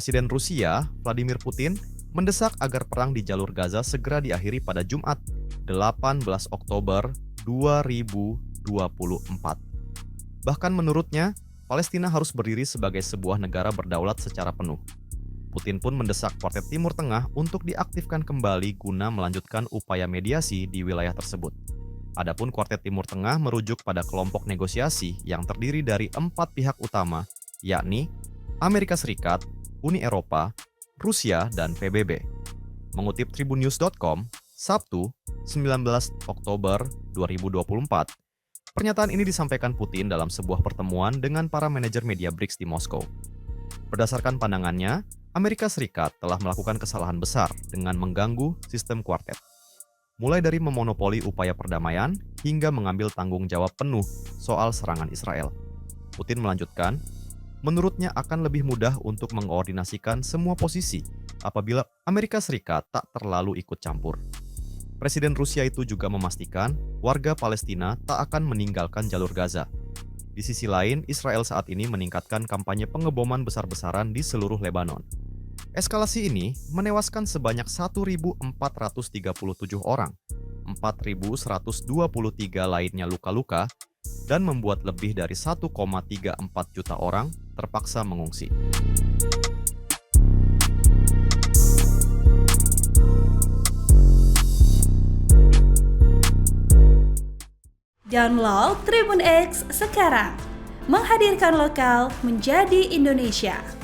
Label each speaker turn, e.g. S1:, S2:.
S1: Presiden Rusia, Vladimir Putin, mendesak agar perang di jalur Gaza segera diakhiri pada Jumat, 18 Oktober 2024. Bahkan menurutnya, Palestina harus berdiri sebagai sebuah negara berdaulat secara penuh. Putin pun mendesak Kuartet Timur Tengah untuk diaktifkan kembali guna melanjutkan upaya mediasi di wilayah tersebut. Adapun Kuartet Timur Tengah merujuk pada kelompok negosiasi yang terdiri dari 4 pihak utama, yakni Amerika Serikat, Uni Eropa, Rusia, dan PBB. Mengutip tribunnews.com, Sabtu, 19 Oktober 2024, pernyataan ini disampaikan Putin dalam sebuah pertemuan dengan para manajer media BRICS di Moskow. Berdasarkan pandangannya, Amerika Serikat telah melakukan kesalahan besar dengan mengganggu sistem kuartet. Mulai dari memonopoli upaya perdamaian hingga mengambil tanggung jawab penuh soal serangan Israel. Putin melanjutkan, menurutnya akan lebih mudah untuk mengkoordinasikan semua posisi apabila Amerika Serikat tak terlalu ikut campur. Presiden Rusia itu juga memastikan warga Palestina tak akan meninggalkan jalur Gaza. Di sisi lain, Israel saat ini meningkatkan kampanye pengeboman besar-besaran di seluruh Lebanon. Eskalasi ini menewaskan sebanyak 1.437 orang, 4.123 lainnya luka-luka, dan membuat lebih dari 1,34 juta orang terpaksa mengungsi.
S2: Download Tribun X sekarang, menghadirkan lokal menjadi Indonesia.